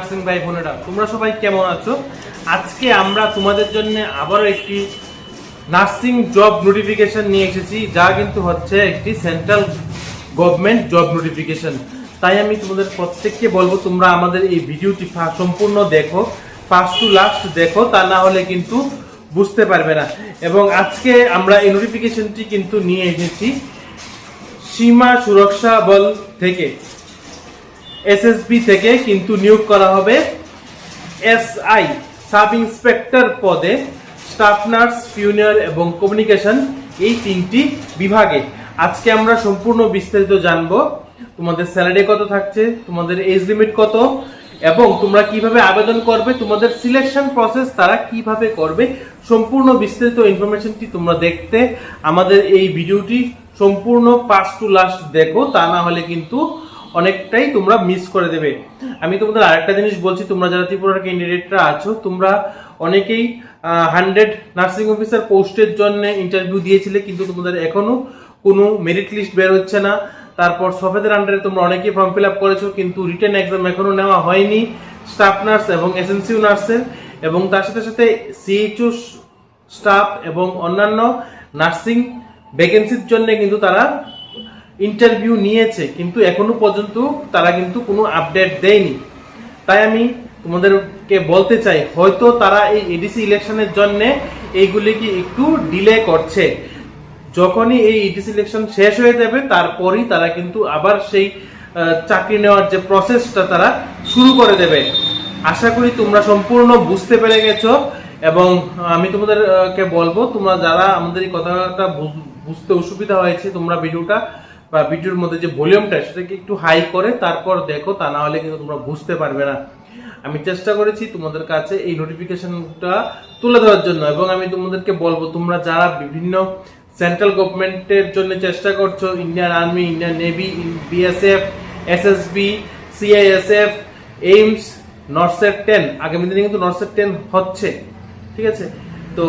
Nursing ভাই বোনেরা, তোমরা সবাই কেমন আছো? আজকে আমরা তোমাদের জন্য আবারও একটি নার্সিং জব নোটিফিকেশন নিয়ে এসেছি, যা কিন্তু হচ্ছে একটি সেন্ট্রাল গভর্নমেন্ট জব নোটিফিকেশন। তাই আমি তোমাদের প্রত্যেককে বলবো, তোমরা আমাদের এই ভিডিওটি সম্পূর্ণ দেখো, ফার্স্ট টু লাস্ট দেখো, তা না হলে কিন্তু বুঝতে পারবে না। এবং আজকে আমরা এই নোটিফিকেশনটি কিন্তু নিয়ে এসেছি সীমা সুরক্ষা বল থেকে, এসএসবি থেকে কিন্তু নিয়োগ করা হবে এসআই সাব ইন্সপেক্টর পদে, স্টাফ নার্স, পিউনিয়র এবং কমিউনিকেশন, এই তিনটি বিভাগে। আজকে আমরা সম্পূর্ণ বিস্তারিত জানবো, তোমাদের স্যালারি কত থাকছে, তোমাদের এজ লিমিট কত, এবং তোমরা কিভাবে আবেদন করবে, তোমাদের সিলেকশন প্রসেস তারা কিভাবে করবে, সম্পূর্ণ বিস্তারিত ইনফরমেশনটি তোমরা দেখতে আমাদের এই ভিডিওটি সম্পূর্ণ ফার্স্ট টু লাস্ট দেখো, তা না হলে কিন্তু অনেকটাই তোমরা মিস করে দেবে। আমি তোমাদের আরেকটা জিনিস বলছি, তোমরা যারা ত্রিপুরার ক্যান্ডিডেটরা আছো, তোমরা অনেকেই 100 নার্সিং অফিসার পোস্টের জন্য ইন্টারভিউ দিয়েছিলে, কিন্তু তোমাদের এখনো কোনো মেরিট লিস্ট বের হচ্ছে না। তারপর সফেদের আন্ডারে তোমরা অনেকেই ফর্ম ফিল আপ করেছো, কিন্তু রিটেন এক্সাম এখনো নেওয়া হয়নি স্টাফ নার্স এবং এসএনসিউ নার্সের, এবং তার সাথে সাথে সিএইচও স্টাফ এবং অন্যান্য নার্সিং ভ্যাকেন্সির জন্য কিন্তু তারা ইন্টারভিউ নিয়েছে, কিন্তু এখনো পর্যন্ত তারা কিন্তু কোনো আপডেট দেয়নি। তাই আমি তোমাদেরকে বলতে চাই, হয়তো তারা এই এডিসি ইলেকশনের জন্য এইগুলিকে একটু ডিলে করছে। যখনই এই এডিসি ইলেকশন শেষ হয়ে যাবে, তারপরই তারা কিন্তু আবার সেই চাকরি নেওয়ার যে প্রসেসটা তারা শুরু করে দেবে। আশা করি তোমরা সম্পূর্ণ বুঝতে পেরে গেছো, এবং আমি তোমাদেরকে বলবো, তোমরা যারা আমাদের এই কথাটা বুঝতে অসুবিধা হয়েছে, তোমরা ভিডিওটা বা ভিডিওর মধ্যে যে ভলিউমটা সেটাকে একটু হাই করে তারপর দেখো, তা না হলে কিন্তু তোমরা বুঝতে পারবে না। আমি চেষ্টা করেছি তোমাদের কাছে এই নোটিফিকেশনটা তুলে ধরার জন্য, এবং আমি তোমাদেরকে বলবো, তোমরা যারা বিভিন্ন সেন্ট্রাল গভর্নমেন্টের জন্য চেষ্টা করছো, Indian Army, Indian Navy, BSF, SSB, CISF, AIIMS, NORCET 10, আগামী দিনে কিন্তু নর্সেট 10 হচ্ছে, ঠিক আছে? তো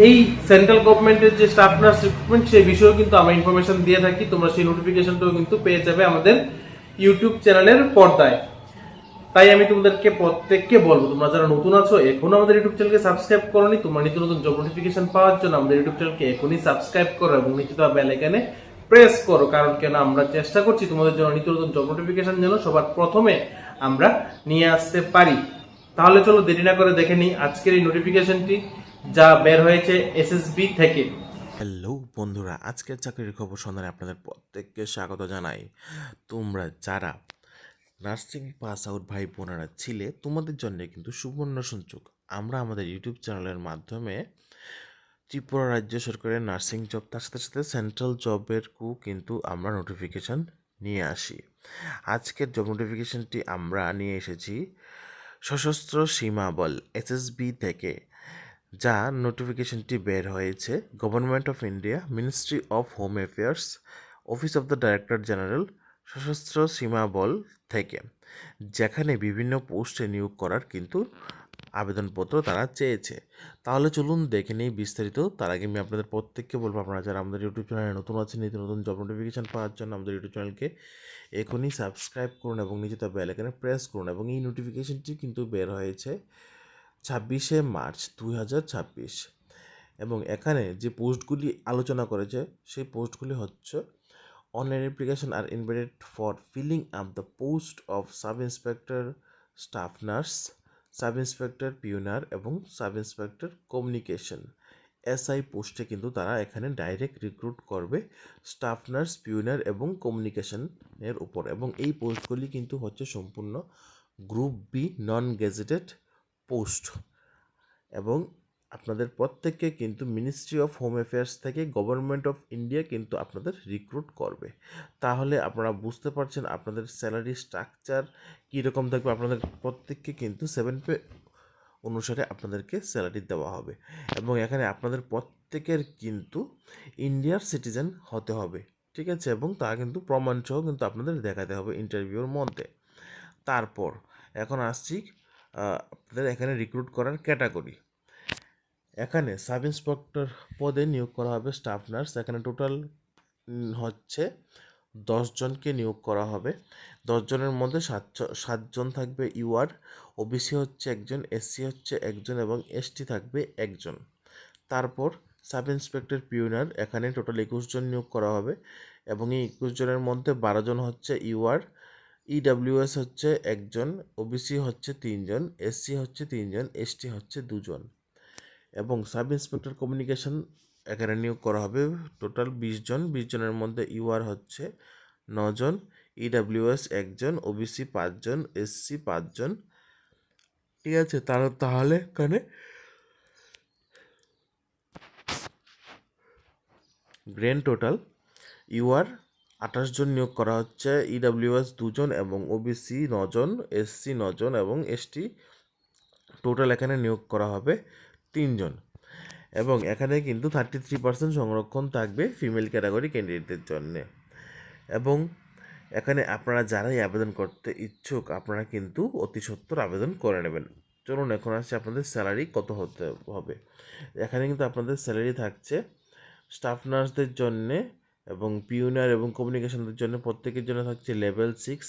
এই সেন্ট্রাল গভর্নমেন্টের যে স্টাফ নার্স রিক্রুটমেন্ট, সেই বিষয়েও কিন্তু আমরা ইনফরমেশন দিয়ে থাকি। তোমরা সেই নোটিফিকেশনটাও কিন্তু পেয়ে যাবে আমাদের ইউটিউব চ্যানেলের পর্দায়। তাই আমি তোমাদেরকে প্রত্যেককে বলবো, তোমরা যারা নতুন আছো, এখনো আমাদের ইউটিউব চ্যানেলকে সাবস্ক্রাইব করোনি, তোমরা নিত্য নতুন জব নোটিফিকেশন পাওয়ার জন্য আমাদের ইউটিউব চ্যানেলকে এখনই সাবস্ক্রাইব করো এবং নিশ্চিত বেল আইকনে প্রেস করো। কারণ কেন, আমরা চেষ্টা করছি তোমাদের জন্য নিত্য নতুন জব নোটিফিকেশন যেন সবার প্রথমে আমরা নিয়ে আসতে পারি। তাহলে চলো দেরি না করে দেখে নিই আজকের এই নোটিফিকেশনটি, যা বের হয়েছে এসএসবি থেকে। হ্যালো বন্ধুরা, আজকের চাকরির খবর সন্ধানে আপনাদের প্রত্যেককে স্বাগত জানাই। তোমরা যারা নার্সিং পাস আউট ভাই বোনেরা ছিলে, তোমাদের জন্য কিন্তু সুবর্ণ সুযোগ। আমরা আমাদের ইউটিউব চ্যানেলের মাধ্যমে ত্রিপুরা রাজ্য সরকারের নার্সিং জব, তার সাথে সাথে সেন্ট্রাল জবেরও কিন্তু আমরা নোটিফিকেশান নিয়ে আসি। আজকের জব নোটিফিকেশানটি আমরা নিয়ে এসেছি সশস্ত্র সীমা বল এসএসবি থেকে, যা নোটিফিকেশনটি বের হয়েছে government of India, ministry of home affairs, office of the director general, সশস্ত্র সীমা বল থেকে, যেখানে বিভিন্ন পোস্টে নিয়োগ করার কিন্তু আবেদনপত্র তারা চেয়েছে। তাহলে চলুন দেখে নিই বিস্তারিত। তার আগে আমি আপনাদের প্রত্যেককে বলবো, আপনারা যারা আমাদের ইউটিউব চ্যানেলে নতুন আছেন, নিত্য নতুন জব নোটিফিকেশান পাওয়ার জন্য আমাদের ইউটিউব চ্যানেলকে এখনই সাবস্ক্রাইব করুন এবং নিচে তার বেল আইকনে প্রেস করুন। এবং এই নোটিফিকেশনটি কিন্তু বের হয়েছে 26শে মার্চ 2026, এবং এখানে যে পোস্টগুলি আলোচনা করেছে সেই পোস্টগুলি হচ্ছে: অনলাইন অ্যাপ্লিকেশন আর invited for filling up the post of sub inspector staff nurse, sub inspector pioneer এবং সাব ইন্সপেক্টর কমিউনিকেশন। এসআই পোস্টে কিন্তু তারা এখানে ডাইরেক্ট রিক্রুট করবে স্টাফ নার্স, পিউনার এবং কমিউনিকেশনের উপর, এবং এই পোস্টগুলি কিন্তু হচ্ছে সম্পূর্ণ group B non gazetted post. এবং আপনাদের প্রত্যেককে কিন্তু মিনিস্ট্রি অফ হোম অ্যাফেয়ার্স থেকে গভর্নমেন্ট অফ ইন্ডিয়া কিন্তু আপনাদের রিক্রুট করবে। তাহলে আপনারা বুঝতে পারছেন আপনাদের স্যালারি স্ট্রাকচার কীরকম থাকবে। আপনাদের প্রত্যেককে কিন্তু 7 পে অনুসারে আপনাদেরকে স্যালারি দেওয়া হবে, এবং এখানে আপনাদের প্রত্যেকের কিন্তু ইন্ডিয়ার সিটিজেন হতে হবে, ঠিক আছে? এবং তা কিন্তু প্রমাণসহ কিন্তু আপনাদের দেখাতে হবে ইন্টারভিউর মধ্যে। তারপর এখন আসছি আপনাদের এখানে রিক্রুট করার ক্যাটাগরি। এখানে সাব ইন্সপেক্টর পদে নিয়োগ করা হবে স্টাফ নার্স। এখানে টোটাল হচ্ছে 10 জনকে নিয়োগ করা হবে। 10 জনের মধ্যে 7জন থাকবে ইউআর, ওবিসি হচ্ছে একজন, এসসি হচ্ছে একজন এবং এসটি থাকবে একজন। তারপর সাব ইন্সপেক্টর পিউনার, এখানে টোটাল 21 জন নিয়োগ করা হবে এবং এই 21 জনের মধ্যে 12 জন হচ্ছে ইউআর, ইডাব্লিউএস হচ্ছে একজন, ওবিসি হচ্ছে 3 জন, এসসি হচ্ছে 3 জন, এসটি হচ্ছে 2 জন। এবং সাব ইন্সপেক্টর কমিউনিকেশন এখানে নিয়োগ করা হবে টোটাল 20 জন। 20 জনের মধ্যে ইউআর হচ্ছে 9 জন, ইডাব্লিউএস একজন, ওবিসি 5 জন, এসসি 5 জন। ঠিক আছে, তাহলে এখানে গ্র্যান্ড টোটাল ইউআর 28 জন নিয়োগ করা হচ্ছে, ইডাব্লিউএস 2 জন এবং ওবিসি 9 জন, এসসি 9 জন এবং এসটি টোটাল এখানে নিয়োগ করা হবে 3 জন। এবং এখানে কিন্তু 33% সংরক্ষণ থাকবে ফিমেল ক্যাটাগরি ক্যান্ডিডেটদের জন্যে। এবং এখানে আপনারা যারাই আবেদন করতে ইচ্ছুক আপনারা কিন্তু অতি সত্বর আবেদন করে নেবেন। চলুন এখন আসছে আপনাদের স্যালারি কত হতে হবে। এখানে কিন্তু আপনাদের স্যালারি থাকছে স্টাফ নার্সদের জন্যে এবং পিউনার এবং কমিউনিকেশনদের জন্য প্রত্যেকের জন্য থাকছে লেভেল 6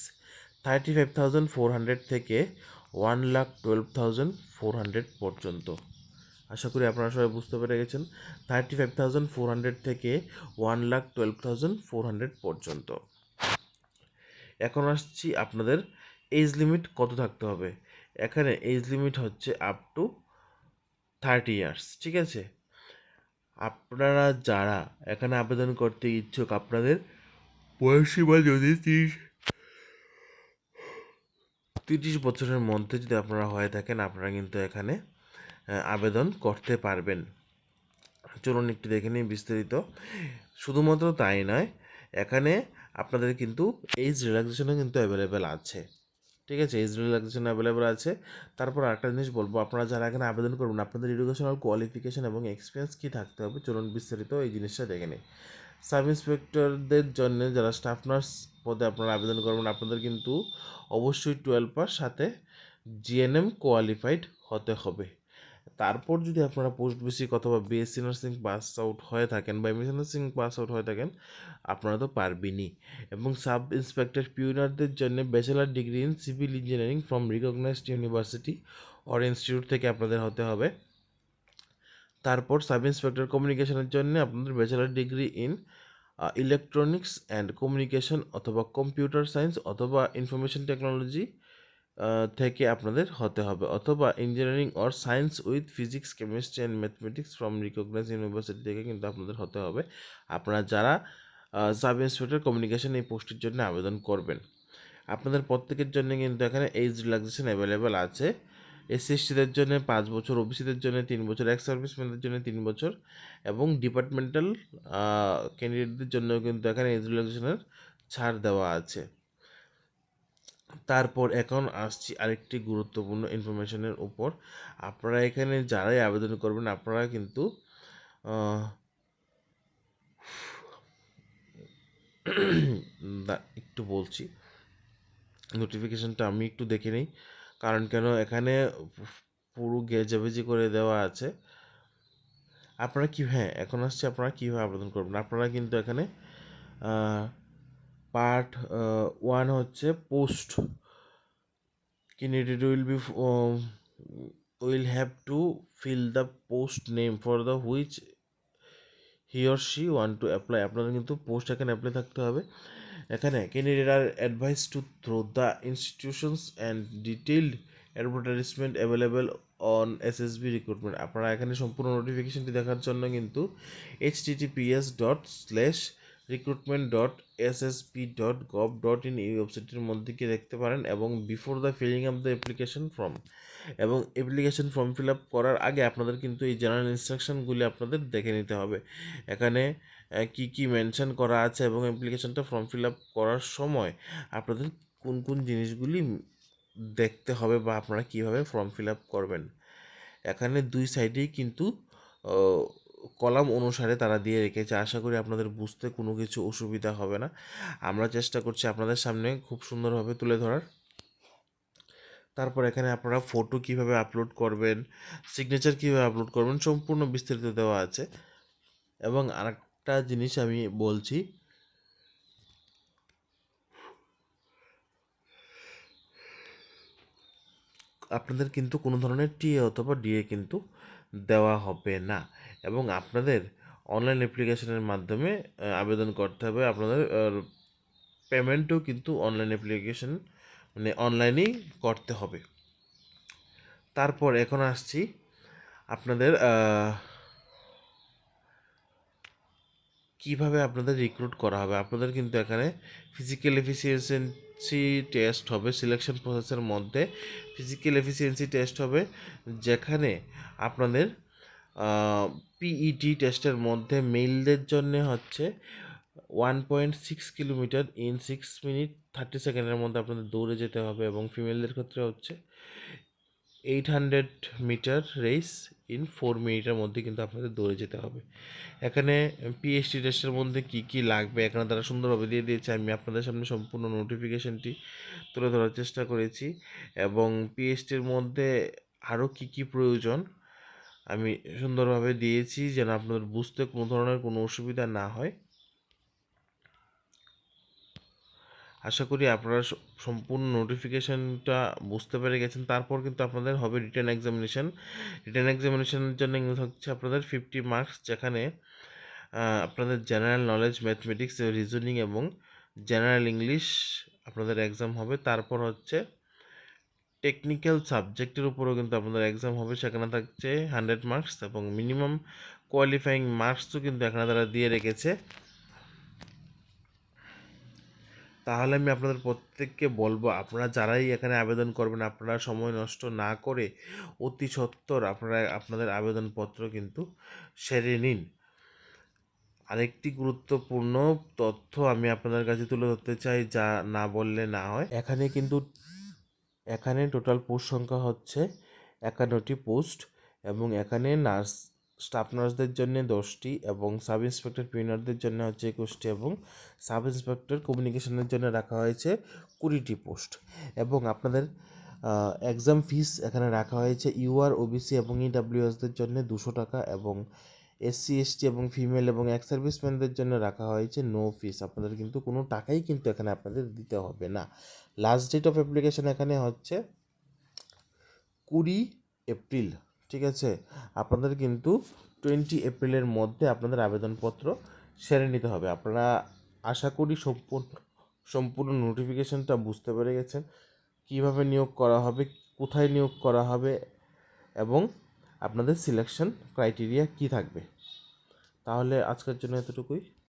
35,400 থেকে 1,12,400 পর্যন্ত। আশা করি আপনারা সবাই বুঝতে পেরে গেছেন। 35,400 থেকে 1,12,400 পর্যন্ত। এখন আসছি আপনাদের এজ লিমিট কত থাকতে হবে। এখানে এজ লিমিট হচ্ছে আপ টু 30 ইয়ার্স। ঠিক আছে, আপনারা যারা এখানে আবেদন করতে ইচ্ছুক আপনাদের বয়সীমা যদি 30 বছরের মধ্যে যদি আপনারা হয়ে থাকেন আপনারা কিন্তু এখানে আবেদন করতে পারবেন। চলুন একটু দেখে নিই বিস্তারিত। শুধুমাত্র তাই নয়, এখানে আপনাদের কিন্তু এজ রিল্যাক্সেশনও কিন্তু অ্যাভেলেবেল আছে। ঠিক আছে, এজ রিল্যাক্সেশন অ্যাভেলেবেল আছে। তারপর আরেকটা জিনিস বলবো, আপনারা যারা এখানে আবেদন করবেন আপনাদের এডুকেশনাল কোয়ালিফিকেশন এবং এক্সপিরিয়েন্স কী থাকতে হবে, চলুন বিস্তারিত এই জিনিসটা দেখে নিই। সাব ইন্সপেক্টরদের জন্য যারা স্টাফ নার্স পদে আপনারা আবেদন করবেন আপনাদের কিন্তু অবশ্যই 12 পাস সাথে জিএনএম কোয়ালিফাইড হতে হবে। তারপর যদি আপনারা পোস্ট বেসিক অথবা বিএসসি নার্সিং পাস আউট হয়ে থাকেন বা এমএসসি নার্সিং পাস আউট হয়ে থাকেন আপনারা তো পারবেনই। এবং সাব ইন্সপেক্টর পিউনারদের জন্য bachelor degree in civil engineering from recognized university or institute থেকে আপনাদের হতে হবে। তারপর সাব ইন্সপেক্টর কমিউনিকেশনের জন্য আপনাদের bachelor degree in electronics and communication অথবা কম্পিউটার সায়েন্স অথবা ইনফরমেশন টেকনোলজি থেকে আপনাদের হতে হবে, অথবা engineering or science with physics chemistry and mathematics from recognize university থেকে কিন্তু আপনাদের হতে হবে আপনারা যারা সাব ইন্সপেক্টর কমিউনিকেশন এই পোস্টের জন্য আবেদন করবেন। আপনাদের প্রত্যেকের জন্য কিন্তু এখানে এজ রিল্যাক্সেশন অ্যাভেলেবেল আছে। এসসি এসটিদের জন্য 5 বছর, ওবিসিদের জন্য 3 বছর, এক্স সার্ভিসম্যানদের জন্য 3 বছর এবং ডিপার্টমেন্টাল ক্যান্ডিডেটদের জন্য কিন্তু এখানে এজ রিল্যাক্সেশনের ছাড় দেওয়া আছে। তারপর এখন আসছি আরেকটি গুরুত্বপূর্ণ ইনফরমেশনের উপর। আপনারা এখানে যারাই আবেদন করবেন আপনারা কিন্তু একটু বলছি নোটিফিকেশনটা আমি একটু দেখে নিই, কারণ কেন এখানে পুরো গেজাবেজি করে দেওয়া আছে। আপনারা এখন আসছে আপনারা কীভাবে আবেদন করবেন। আপনারা কিন্তু এখানে পার্ট 1 হচ্ছে post candidate will have to fill the post name for the which he or she want to apply। আপনাদের কিন্তু পোস্ট এখানে অ্যাপ্লাই থাকতে হবে। এখানে candidate are advise to through the institutions and detailed advertisement available on SSB recruitment. আপনারা এখানে সম্পূর্ণ নোটিফিকেশনটি দেখার জন্য কিন্তু https://recruitment.ssb.gov.in এই ওয়েবসাইটের মধ্যে গিয়ে দেখতে পারেন এবং before the feeling up the application form এবং অ্যাপ্লিকেশন ফর্ম ফিল আপ করার আগে আপনাদের কিন্তু এই জেনারেল ইনস্ট্রাকশনগুলি আপনাদের দেখে নিতে হবে। এখানে কি কি মেনশন করা আছে এবং অ্যাপ্লিকেশনটা ফর্ম ফিল আপ করার সময় আপনাদের কোন কোন জিনিসগুলি দেখতে হবে বা আপনারা কীভাবে ফর্ম ফিল আপ করবেন। এখানে দুই সাইডেই কিন্তু কলাম অনুসারে তারা দিয়ে রেখেছে। আশা করি আপনাদের বুঝতে কোনো কিছু অসুবিধা হবে না। আমরা চেষ্টা করছি আপনাদের সামনে খুব সুন্দরভাবে তুলে ধরার। তারপর এখানে আপনারা ফটো কীভাবে আপলোড করবেন, সিগনেচার কীভাবে আপলোড করবেন সম্পূর্ণ বিস্তারিত দেওয়া আছে। এবং আরেকটা জিনিস আমি বলছি, আপনাদের কিন্তু কোনো ধরনের টিএ অথবা ডিএ কিন্তু দেওয়া হবে না, এবং আপনাদের অনলাইন অ্যাপ্লিকেশনের মাধ্যমে আবেদন করতে হবে। আপনাদের পেমেন্টও কিন্তু অনলাইন অ্যাপ্লিকেশন মানে অনলাইনেই করতে হবে। তারপর এখন আসছি আপনাদের কিভাবে আপনাদের রিক্রুট করা হবে। আপনাদের কিন্তু এখানে ফিজিক্যাল এফিসিয়েন্সি টেস্ট হবে, সিলেকশন প্রসেসের মধ্যে ফিজিক্যাল এফিসিয়েন্সি টেস্ট হবে, যেখানে আপনাদের পিইটি টেস্টের মধ্যে মেলদের জন্য হচ্ছে 1.6 কিলোমিটার ইন 6 মিনিট 30 সেকেন্ডের মধ্যে আপনাদের দৌড়ে যেতে হবে, এবং ফিমেলদের ক্ষেত্রে হচ্ছে 800 মিটার রেস ইন 4 মিনিটের মধ্যে কিন্তু আপনাদের দৌড়ে যেতে হবে। এখানে পিএইচডি টেস্টের মধ্যে কি কি লাগবে এখানে তারা সুন্দরভাবে দিয়ে দিয়েছে। আমি আপনাদের সামনে সম্পূর্ণ নোটিফিকেশনটি তুলে ধরার চেষ্টা করেছি, এবং পিএইচডির মধ্যে আরও কি কি প্রয়োজন আমি সুন্দরভাবে দিয়েছি, যেন আপনাদের বুঝতে কোনো ধরনের কোনো অসুবিধা না হয়। আশা করি আপনারা সম্পূর্ণ নোটিফিকেশনটা বুঝতে পেরে গেছেন। তারপর কিন্তু আপনাদের হবে রিটেন এক্সামিনেশন। রিটেন এক্সামিনেশনের জন্য হচ্ছে আপনাদের 50 মার্কস, যেখানে আপনাদের জেনারেল নলেজ, ম্যাথমেটিক্স, রিজনিং এবং জেনারেল ইংলিশ আপনাদের এক্সাম হবে। তারপর হচ্ছে টেকনিক্যাল সাবজেক্টের উপরেও কিন্তু আপনাদের এক্সাম হবে, সেখানে থাকছে 100 মার্কস, এবং মিনিমাম কোয়ালিফাইং মার্কসও কিন্তু এখানে তারা দিয়ে রেখেছে। তাহলে আমি আপনাদের প্রত্যেককে বলবো, আপনারা যারাই এখানে আবেদন করবেন, আপনারা সময় নষ্ট না করে অতি সত্বর আপনারা আপনাদের আবেদনপত্র কিন্তু সেরে নিন। আরেকটি গুরুত্বপূর্ণ তথ্য আমি আপনাদের কাছে তুলে ধরতে চাই, যা না বললে না হয়। এখানে টোটাল পোস্ট সংখ্যা হচ্ছে 51টি পোস্ট, এবং এখানে স্টাফ নার্সদের জন্য 10টি, এবং সাব ইন্সপেক্টর পিউনারদের জন্য হচ্ছে 21টি, এবং সাব ইন্সপেক্টর কমিউনিকেশনের জন্য রাখা হয়েছে 20টি পোস্ট। এবং আপনাদের এক্সাম ফিস এখানে রাখা হয়েছে ইউআর, ওবিসি এবং ইডাব্লিউএসদের জন্য 200 টাকা, এবং এসসি, এসটি এবং ফিমেল এবং এক্স সার্ভিসম্যানদের জন্য রাখা হয়েছে নো ফিস। আপনাদের কিন্তু কোনো টাকাই কিন্তু এখানে আপনাদের দিতে হবে না। লাস্ট ডেট অফ অ্যাপ্লিকেশন এখানে হচ্ছে 20 এপ্রিল, ঠিক আছে। আপনাদের কিন্তু 20 এপ্রিলের মধ্যে আপনাদের আবেদনপত্র সেরে নিতে হবে। আপনারা আশা করি সম্পূর্ণ নোটিফিকেশনটা বুঝতে পেরে গেছেন, কীভাবে নিয়োগ করা হবে, কোথায় নিয়োগ করা হবে, এবং আপনাদের সিলেকশন ক্রাইটেরিয়া কী থাকবে। তাহলে আজকের জন্য এতটুকুই।